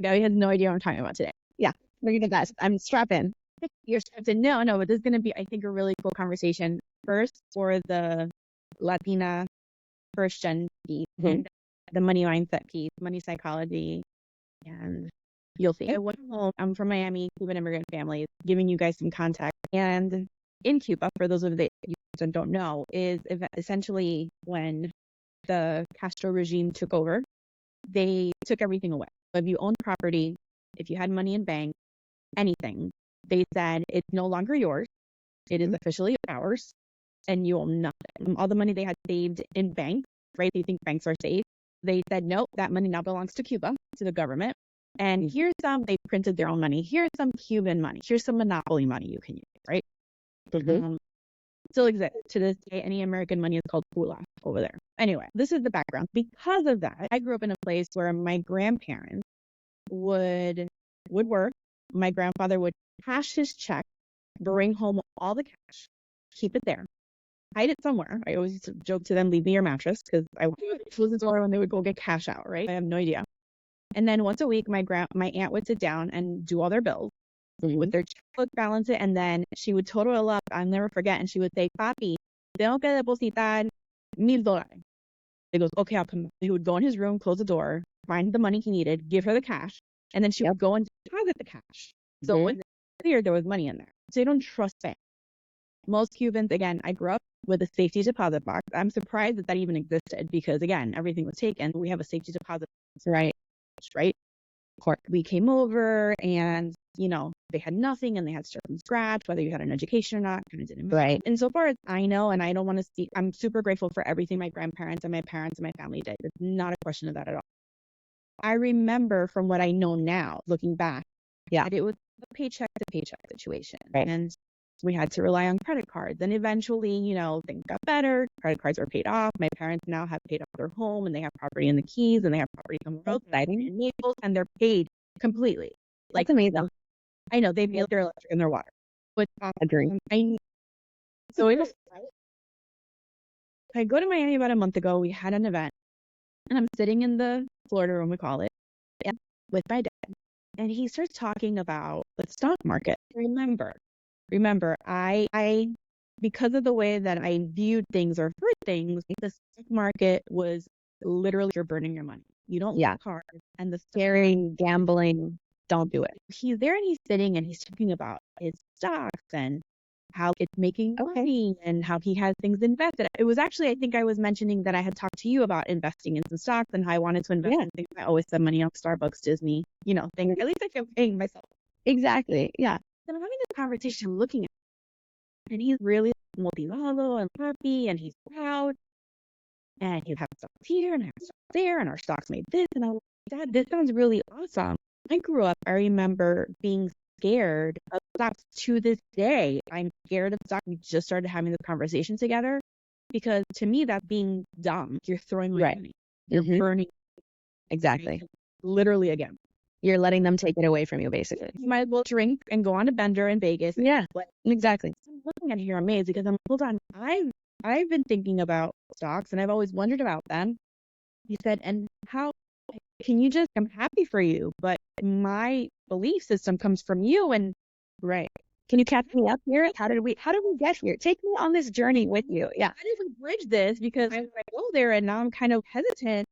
Gaby has no idea what I'm talking about today. Yeah, we're gonna best. I'm strapped in. You're strapped in. No, but this is going to be, I think, a really cool conversation. First, for the Latina first gen piece, and the money mindset piece, money psychology, and you'll see. I went home. I'm from Miami, Cuban immigrant family, giving you guys some context. And in Cuba, for those of you that don't know, is essentially when the Castro regime took over, they took everything away. So if you owned property, if you had money in bank, anything, they said it's no longer yours. It is officially ours, and you own nothing. All the money they had saved in banks, right? They think banks are safe. They said, nope, that money now belongs to Cuba, to the government. And here's some, they printed their own money. Here's some Cuban money. Here's some monopoly money you can use, right? Still exists to this day. Any American money is called pula over there. Anyway, this is the background. Because of that, I grew up in a place where my grandparents would work. My grandfather would cash his check, bring home all the cash, keep it there, hide it somewhere. I always used to joke to them, leave me your mattress, because I would close the door when they would go get cash out, right? I have no idea. And then once a week, my aunt would sit down and do all their bills with their checkbook, balance it, and then she would total it up. I'll never forget. And she would say, "Papi, tengo que depositar $1,000." He goes, "Okay, I'll come." He would go in his room, close the door, find the money he needed, give her the cash, and then she would go and deposit the cash. So when it was clear, there was money in there. So they don't trust banks. Most Cubans, again, I grew up with a safety deposit box. I'm surprised that even existed because, again, everything was taken. We have a safety deposit box, right? Of course, we came over and, they had nothing and they had to start from scratch, whether you had an education or not, kind of didn't matter. Right. And so far as I know, and I don't want to speak, I'm super grateful for everything my grandparents and my parents and my family did. It's not a question of that at all. I remember from what I know now, looking back, that it was a paycheck to paycheck situation. Right. And we had to rely on credit cards. And eventually, things got better. Credit cards were paid off. My parents now have paid off their home and they have property in the Keys and they have property coming from Naples and they're paid completely. That's amazing. I know they paid their electric and their water. But so I go to Miami about a month ago. We had an event and I'm sitting in the Florida room, we call it, with my dad. And he starts talking about the stock market. Remember, I because of the way that I viewed things or heard things, the stock market was literally you're burning your money. You don't work hard. And the scary gambling, don't do it. He's there and he's sitting and he's talking about his stocks and how it's making money and how he has things invested. It was actually, I think I was mentioning that I had talked to you about investing in some stocks and how I wanted to invest in things. I always spend money on Starbucks, Disney, things. At least I feel paying myself. Exactly. Yeah. And I'm having this conversation looking at him, and he's really motivado and happy and he's proud. And he'll have stocks here and have stocks there and our stocks made this. And I'm like, Dad, this sounds really awesome. I grew up, I remember being scared of stocks to this day. I'm scared of stocks. We just started having this conversation together because to me, that's being dumb. You're throwing away money. You're burning. Exactly. Literally again. You're letting them take it away from you, basically. You might as well drink and go on a bender in Vegas. Yeah, exactly. I'm looking at it here amazed because I'm, hold on, I've been thinking about stocks and I've always wondered about them. He said, and how can you just, I'm happy for you, but my belief system comes from you and Can you catch me up here? How did we get here? Take me on this journey with you. Yeah. How did we bridge this? Because I go there and now I'm kind of hesitant,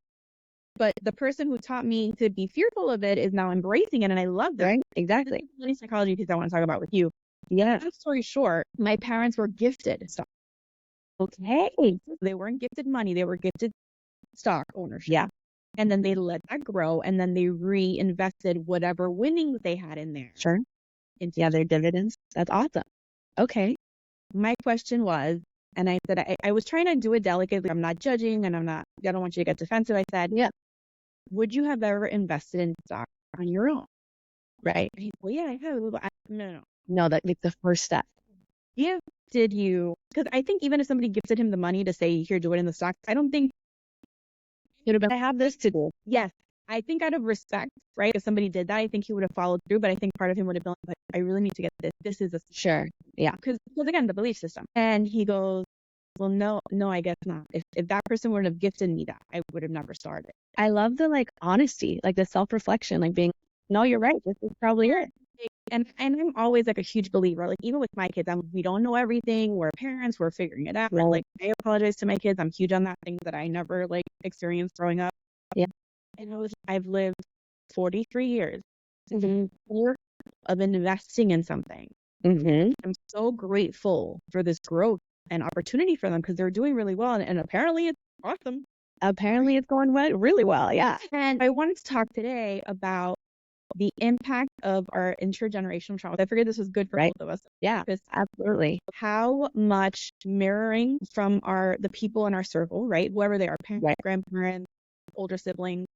but the person who taught me to be fearful of it is now embracing it and I love that. Right? Exactly. This is the psychology piece I want to talk about with you. Yeah. Long story short, my parents were gifted stock. Okay. They weren't gifted money. They were gifted stock ownership. Yeah. And then they let that grow and then they reinvested whatever winnings they had in there. Sure. Into their dividends. That's awesome. Okay. My question was, and I said, I was trying to do it delicately. I'm not judging and I don't want you to get defensive. I said, would you have ever invested in stock on your own? Right. And he said, well, yeah, I have. No, that's the first step. Did you? Because I think even if somebody gifted him the money to say, here, do it in the stock, I don't think it would have been, I have this to do. Yes. I think out of respect, right? If somebody did that, I think he would have followed through. But I think part of him would have been like, I really need to get this. This is a sure. Yeah. Because again, the belief system. And he goes, well, no, I guess not. If that person wouldn't have gifted me that, I would have never started. I love the honesty, the self-reflection, being, No, you're right. This is probably it. And I'm always like a huge believer, like even with my kids, we don't know everything. We're parents, we're figuring it out. Right. Like I apologize to my kids. I'm huge on that, things that I never like experienced growing up. Yeah. And I've lived 43 years Mm-hmm. of investing in something. Mm-hmm. I'm so grateful for this growth and opportunity for them because they're doing really well. And apparently it's awesome. Apparently it's going really well. Yeah. And I wanted to talk today about the impact of our intergenerational trauma. I figured this was good for both of us. Yeah, absolutely. How much mirroring from the people in our circle, right? Whoever they are, parents, Right. grandparents, older siblings,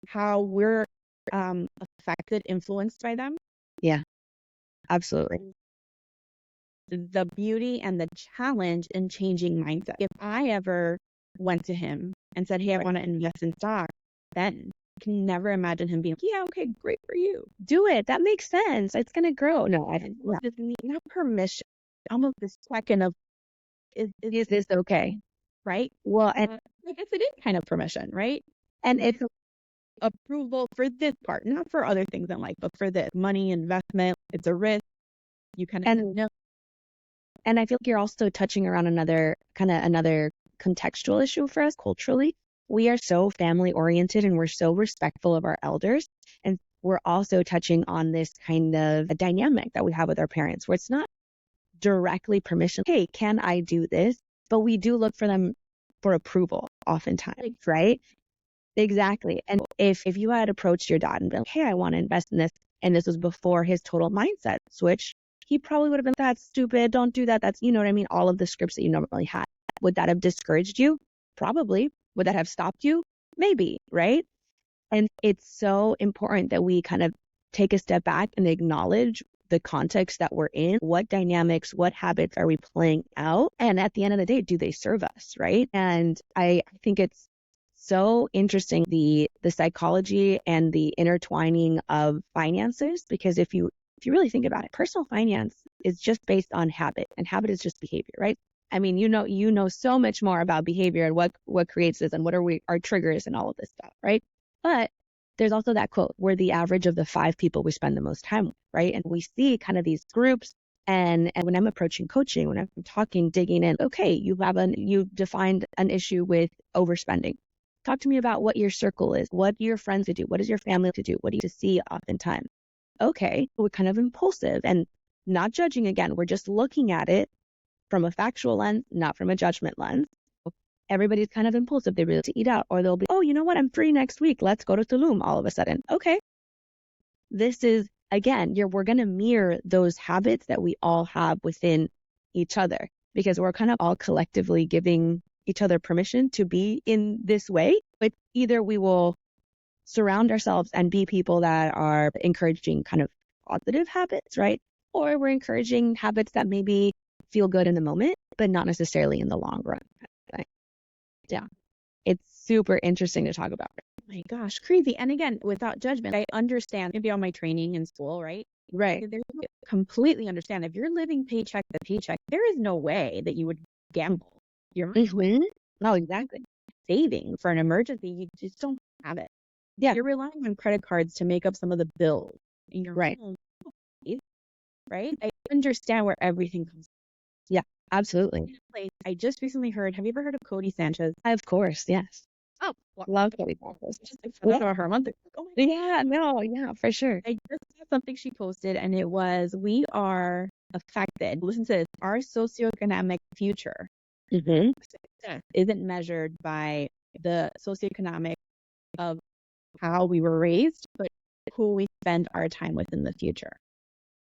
how we're affected, influenced by them. Yeah, absolutely. The beauty and the challenge in changing mindset. If I ever went to him and said, hey, I want to invest in stock, then I can never imagine him being like, yeah, okay, great for you. Do it. That makes sense. It's going to grow. No, Not permission, almost this second of, is this okay? Right? Well, and I guess it is kind of permission, right? and it's approval for this part, not for other things in life, but for this money investment. It's a risk. You kind of know. And I feel like you're also touching around another contextual issue for us culturally. We are so family oriented and we're so respectful of our elders. And we're also touching on this kind of a dynamic that we have with our parents where it's not directly permission. Hey, can I do this? But we do look for them for approval oftentimes, right? Exactly. And if you had approached your dad and been like, hey, I want to invest in this, and this was before his total mindset switch, he probably would have been, that's stupid. Don't do that. That's, you know what I mean? All of the scripts that you normally had. Would that have discouraged you? Probably. Would that have stopped you? Maybe, right? And it's so important that we kind of take a step back and acknowledge the context that we're in. What dynamics, what habits are we playing out? And at the end of the day, do they serve us, right? And I think it's so interesting, the psychology and the intertwining of finances, because if you really think about it, personal finance is just based on habit, and habit is just behavior, right? I mean, you know so much more about behavior and what creates this and what are our triggers and all of this stuff, right? But there's also that quote, we're the average of the 5 people we spend the most time with, right? And we see kind of these groups. And when I'm approaching coaching, when I'm talking, digging in, okay, you defined an issue with overspending. Talk to me about what your circle is. What do your friends do? What does your family to do? What do you see oftentimes? Okay, we're kind of impulsive and not judging again. We're just looking at it from a factual lens, not from a judgment lens. Everybody's kind of impulsive. They really to eat out, or they'll be, oh, you know what? I'm free next week. Let's go to Tulum all of a sudden. Okay. This is, again, we're going to mirror those habits that we all have within each other because we're kind of all collectively giving each other permission to be in this way. But either we will surround ourselves and be people that are encouraging kind of positive habits, right? Or we're encouraging habits that maybe feel good in the moment, but not necessarily in the long run. Yeah. It's super interesting to talk about. Oh my gosh, crazy. And again, without judgment, I understand maybe all my training in school, right? Right. Completely understand. If you're living paycheck to paycheck, there is no way that you would gamble your money. No, exactly. Saving for an emergency, you just don't have it. Yeah. You're relying on credit cards to make up some of the bills in your right. home, right? I understand where everything comes from. Yeah, absolutely. I just recently heard, have you ever heard of Cody Sanchez? Of course, yes. Oh, well, love Cody Sanchez. Just found out about her a month ago. Oh my yeah, for sure. I just saw something she posted, and it was, we are affected. Listen to this. Our socioeconomic future success isn't measured by the socioeconomic of how we were raised, but who we spend our time with in the future.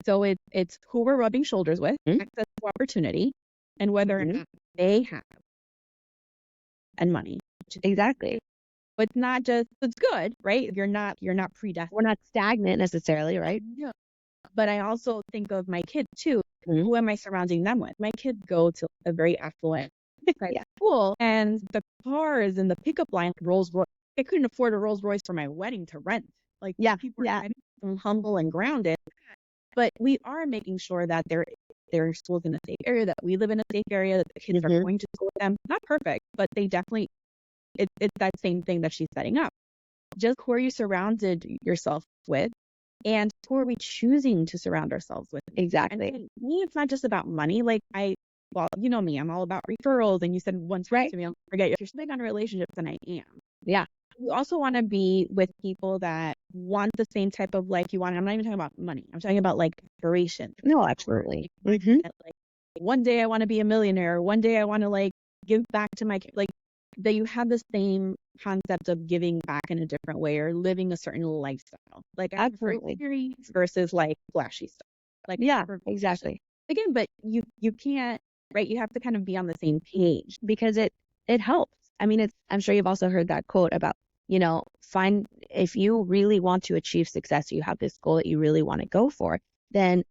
So it's who we're rubbing shoulders with, access to opportunity, and whether or not they have and money. Exactly. But it's not just, it's good, right? You're not predestined. We're not stagnant necessarily, right? Yeah. But I also think of my kids too. Who am I surrounding them with? My kids go to a very affluent school, and the cars and the pickup line, Rolls Royce. I couldn't afford a Rolls Royce for my wedding to rent. Like, people are humble and grounded. But we are making sure that their school's in a safe area, that we live in a safe area, that the kids are going to school with them. Not perfect, but they definitely, it's that same thing that she's setting up. just who are you surrounded yourself with, and who are we choosing to surround ourselves with? Exactly. And for me, it's not just about money. Like well, you know me, I'm all about referrals. And you said once Right. to me, I'll forget, if you're so big on relationships, then I am. Yeah. You also want to be with people that want the same type of life you want. And I'm not even talking about money. I'm talking about like aspiration. No, absolutely. Like, one day I want to be a millionaire. One day I want to like give back to my like that you have the same concept of giving back in a different way or living a certain lifestyle. Like Absolutely. experience versus like flashy stuff. Like Yeah, exactly. again, but you can't, right? You have to kind of be on the same page. Because it helps. I mean, I'm sure you've also heard that quote about, find, if you really want to achieve success, you have this goal that you really want to go for, then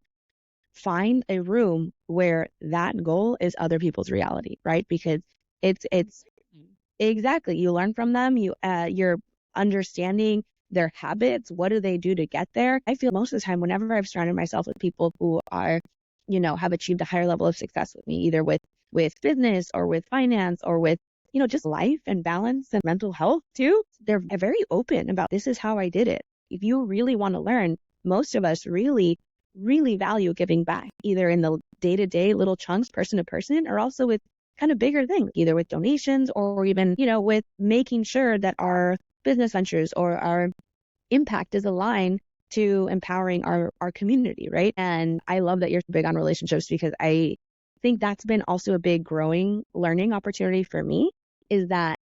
find a room where that goal is other people's reality, right? Because it's exactly, you learn from them, you're understanding their habits, what do they do to get there. I feel most of the time whenever I've surrounded myself with people who are, have achieved a higher level of success with me, either with business or with finance or with, just life and balance and mental health too, they're very open about, this is how I did it. If you really want to learn, most of us really, really value giving back, either in the day-to-day little chunks, person to person, or also with kind of bigger things, either with donations or even, with making sure that our business ventures or our impact is aligned to empowering our community, right? And I love that you're big on relationships, because I think that's been also a big growing learning opportunity for me, is that,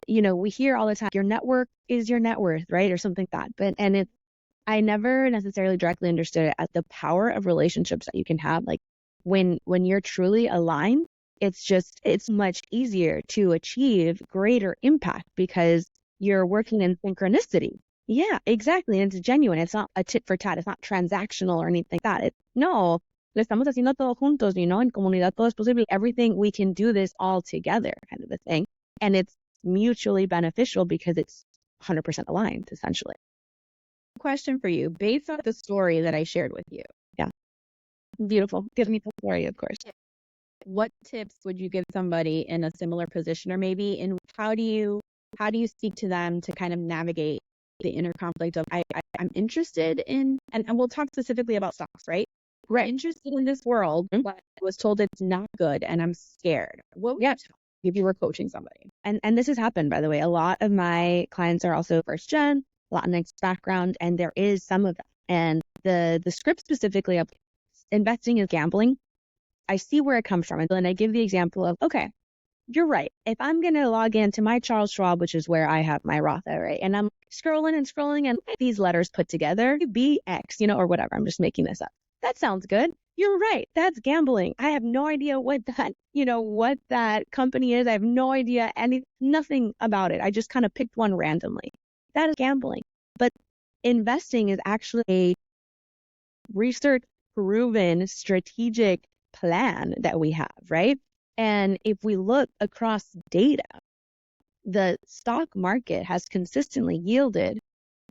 we hear all the time, your network is your net worth, right? Or something like that. And I never necessarily directly understood it as the power of relationships that you can have. Like when you're truly aligned, it's much easier to achieve greater impact because you're working in synchronicity. Yeah, exactly. And it's genuine. It's not a tit for tat. It's not transactional or anything like that. No, lo estamos haciendo todo juntos, en comunidad todo es posible. Everything, we can do this all together, kind of a thing. And it's mutually beneficial because it's 100% aligned, essentially. Question for you, based on the story that I shared with you. Yeah. Beautiful. Give me the story, of course. What tips would you give somebody in a similar position, or maybe in how do you speak to them to kind of navigate the inner conflict of I'm interested in, and we'll talk specifically about stocks, right? Right. Interested in this world, but I was told it's not good and I'm scared. What would you tell if you were coaching somebody? And this has happened, by the way. A lot of my clients are also first gen, Latinx background, and there is some of that. And the script specifically of investing is gambling, I see where it comes from. And then I give the example of, okay, you're right. If I'm going to log into my Charles Schwab, which is where I have my Roth IRA, and I'm scrolling and these letters put together, BX, or whatever. I'm just making this up. That sounds good. You're right. That's gambling. I have no idea what that company is. I have no idea nothing about it. I just kind of picked one randomly. That is gambling. But investing is actually a research proven strategic plan that we have, right? And if we look across data, the stock market has consistently yielded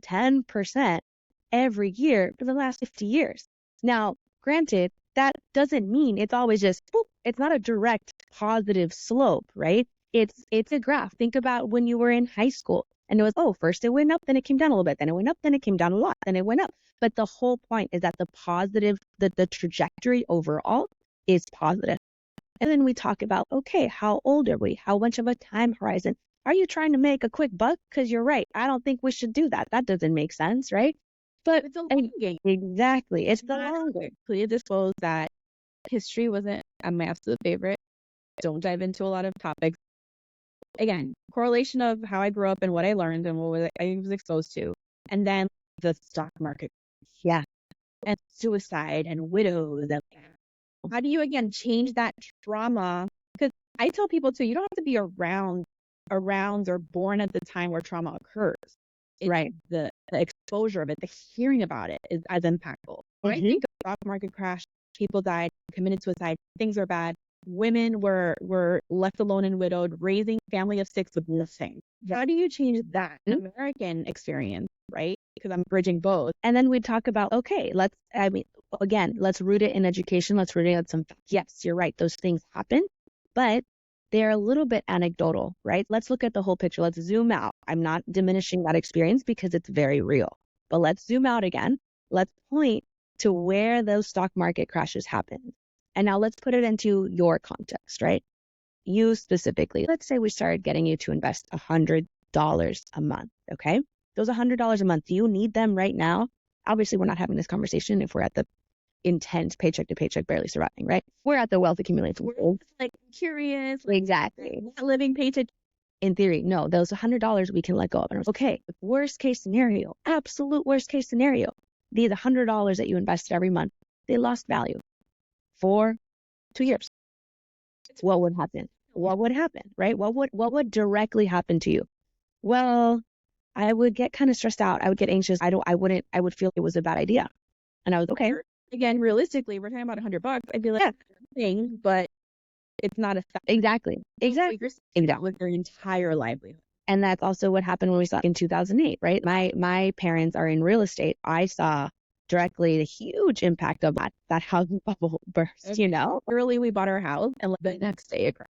10% every year for the last 50 years. Now, granted, that doesn't mean it's always just, boop, it's not a direct positive slope, right? It's a graph. Think about when you were in high school and it was, first it went up, then it came down a little bit, then it went up, then it came down a lot, then it went up. But the whole point is that the positive, the trajectory overall is positive. And then we talk about, okay, how old are we? How much of a time horizon? Are you trying to make a quick buck? Because you're right. I don't think we should do that. That doesn't make sense, right? But it's a long game. Exactly. It's the long game. Please disclose that history wasn't my absolute favorite. Don't dive into a lot of topics. Again, correlation of how I grew up and what I learned and what I was exposed to. And then the stock market. Yeah. And suicide and widows. And how do you, again, change that trauma? Because I tell people, too, you don't have to be around or born at the time where trauma occurs. Right. The exposure of it, the hearing about it is as impactful. When I think of stock market crash, people died, committed suicide, things are bad. Women were left alone and widowed, raising a family of 6 with nothing. How do you change that? American experience, right? Because I'm bridging both. And then we talk about, okay, let's root it in education. Let's root it in some facts. Yes, you're right. Those things happen, but they're a little bit anecdotal, right? Let's look at the whole picture. Let's zoom out. I'm not diminishing that experience because it's very real, but let's zoom out again. Let's point to where those stock market crashes happen. And now let's put it into your context, right? You specifically, let's say we started getting you to invest $100 a month, okay? Those $100 a month, do you need them right now? Obviously, we're not having this conversation if we're at the intense paycheck to paycheck, barely surviving, right? We're at the wealth accumulation. We're like curious. Exactly. Not living paycheck. In theory, no, those $100 we can let go of. And okay, worst case scenario, absolute worst case scenario, these $100 that you invested every month, they lost value for 2 years. What would happen? What would happen, right? What would directly happen to you? Well, I would get kind of stressed out. I would get anxious. I would feel it was a bad idea. And I was okay. Again, realistically, we're talking about $100. I'd be like, yeah, thing, but it's not a fact. Exactly. With their entire livelihood. And that's also what happened when we saw in 2008, right? My parents are in real estate. I saw directly the huge impact of that housing bubble burst, you know? Early, we bought our house, and the next day it crashed.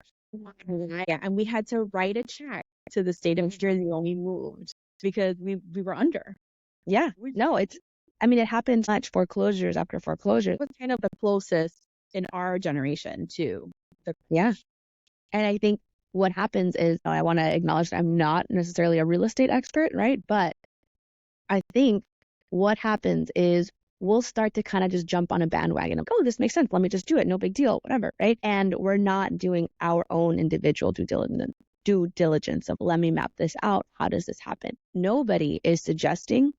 Yeah, and we had to write a check to the state of New Jersey when we moved because we were under. Yeah, no, it happened much foreclosures after foreclosures. It was kind of the closest in our generation to the yeah. And I think what happens is, I want to acknowledge that I'm not necessarily a real estate expert, right? But I think what happens is we'll start to kind of just jump on a bandwagon of, oh, this makes sense. Let me just do it. No big deal, whatever, right? And we're not doing our own individual due diligence of, let me map this out. How does this happen? Nobody is suggesting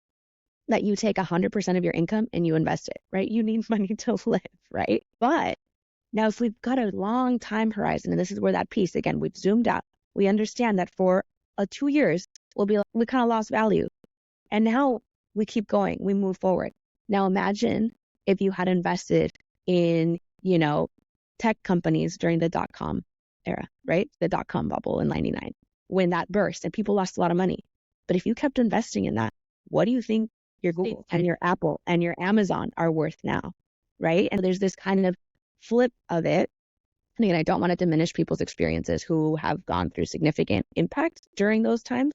that you take 100% of your income and you invest it, right? You need money to live, right? But now if we've got a long time horizon, and this is where that piece, again, we've zoomed out, we understand that for 2 years, we kind of lost value. And now we keep going, we move forward. Now imagine if you had invested in, tech companies during the dot-com era, right? The dot-com bubble in 99, when that burst and people lost a lot of money. But if you kept investing in that, what do you think your Google and your Apple and your Amazon are worth now, right? And there's this kind of flip of it. And again, I don't want to diminish people's experiences who have gone through significant impact during those times,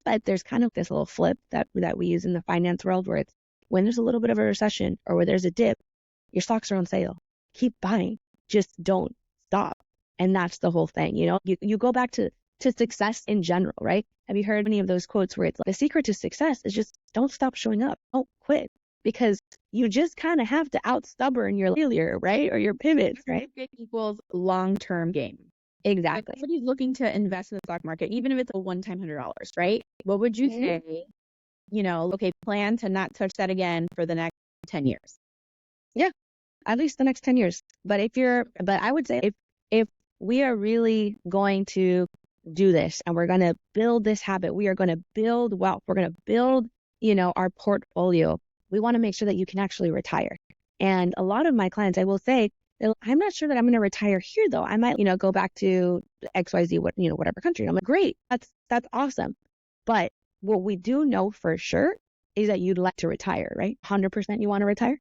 but there's kind of this little flip that we use in the finance world where it's when there's a little bit of a recession or where there's a dip, your stocks are on sale. Keep buying, just don't stop. And that's the whole thing. You go back to success in general, right? Have you heard any of those quotes where it's like, the secret to success is just don't stop showing up. Don't quit, because you just kind of have to out-stubborn your failure, right? Or your pivots, right? It equals long-term gain. Exactly. If somebody's looking to invest in the stock market, even if it's a one-time $100, right? What would you say? Okay, plan to not touch that again for the next 10 years. Yeah, at least the next 10 years. But I would say if we are really going to do this and we're going to build this habit, we are going to build wealth, we're going to build, our portfolio, we want to make sure that you can actually retire. And a lot of my clients, I will say, I'm not sure that I'm going to retire here though. I might, go back to XYZ, whatever country. And I'm like, great, that's awesome. But what we do know for sure is that you'd like to retire, right? 100% you want to retire,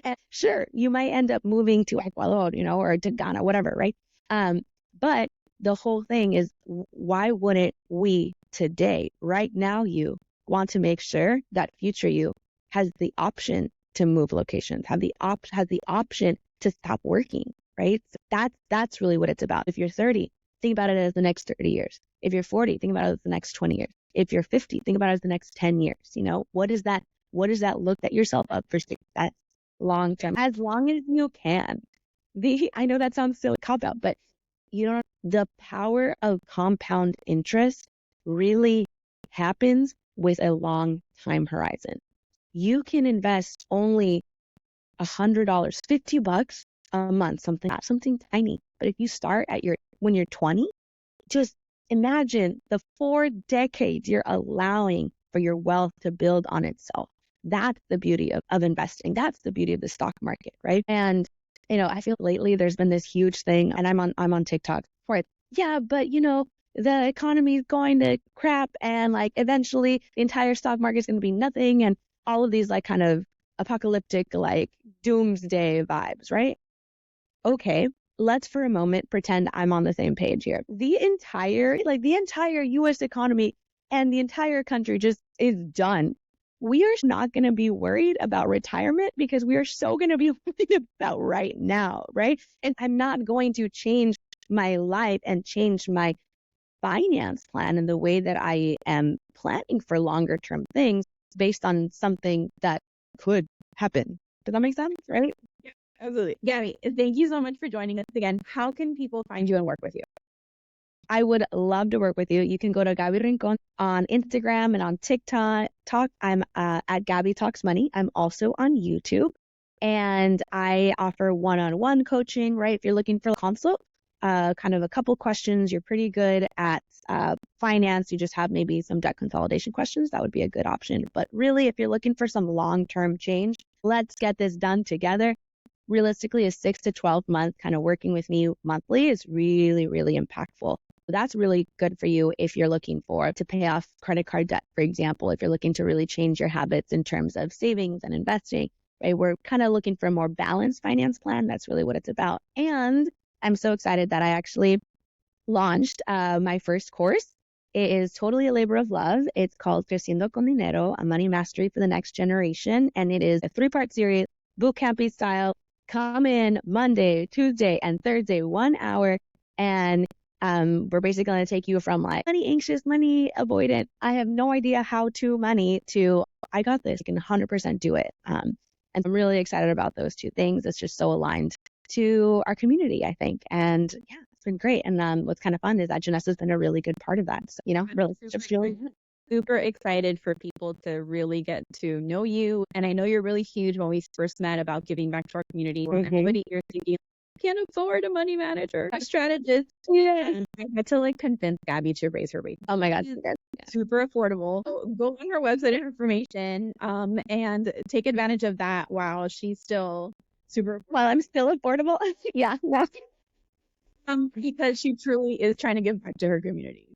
and sure, you might end up moving to Ecuador, or to Ghana, whatever, right? But the whole thing is, why wouldn't we today, right now, you want to make sure that future you has the option to move locations, has the option to stop working, right? So that's really what it's about. If you're 30, think about it as the next 30 years. If you're 40, think about it as the next 20 years. If you're 50, think about it as the next 10 years. What does that look at yourself up for success long term, as long as you can? I know that sounds silly, cop out, but the power of compound interest really happens with a long time horizon. You can invest only $100, $50 a month, something tiny. But if you start when you're 20, just imagine the 4 decades you're allowing for your wealth to build on itself. That's the beauty of investing. That's the beauty of the stock market, right? And I feel lately there's been this huge thing, and I'm on TikTok for it. Yeah, but the economy is going to crap, and like eventually the entire stock market is going to be nothing, and all of these like kind of apocalyptic like doomsday vibes, right? Okay, let's for a moment pretend I'm on the same page here. The entire US economy and the entire country just is done. We are not going to be worried about retirement because we are so going to be worried about right now, right? And I'm not going to change my life and change my finance plan and the way that I am planning for longer term things based on something that could happen. Does that make sense? Right? Yeah, absolutely. Gaby, thank you so much for joining us again. How can people find you and work with you? I would love to work with you. You can go to Gaby Rincon on Instagram and on TikTok. I'm at Gaby Talks Money. I'm also on YouTube, and I offer one-on-one coaching. Right, if you're looking for a consult, kind of a couple questions. You're pretty good at finance. You just have maybe some debt consolidation questions. That would be a good option. But really, if you're looking for some long-term change, let's get this done together. Realistically, a 6 to 12 month kind of working with me monthly is really, really impactful. That's really good for you if you're looking to pay off credit card debt, for example, if you're looking to really change your habits in terms of savings and investing, right? We're kind of looking for a more balanced finance plan. That's really what it's about. And I'm so excited that I actually launched my first course. It is totally a labor of love. It's called Creciendo con Dinero, a money mastery for the next generation. And it is a 3-part series, bootcampy style. Come in Monday, Tuesday, and Thursday, 1 hour. And we're basically going to take you from like money anxious, money avoidant, I have no idea how to money to I got this, I can 100% do it. And I'm really excited about those two things. It's just so aligned to our community, I think. And yeah, it's been great. And what's kind of fun is that Janessa's been a really good part of that. So, relationships really super excited for people to really get to know you. And I know you're really huge when we first met about giving back to our community. Everybody here thinking, can't afford a money manager, a strategist. Yeah. I had to like convince Gaby to raise her rate. Oh my God. Super affordable. Go on her website information and take advantage of that while she's still while I'm still affordable. Yeah. Because she truly is trying to give back to her community.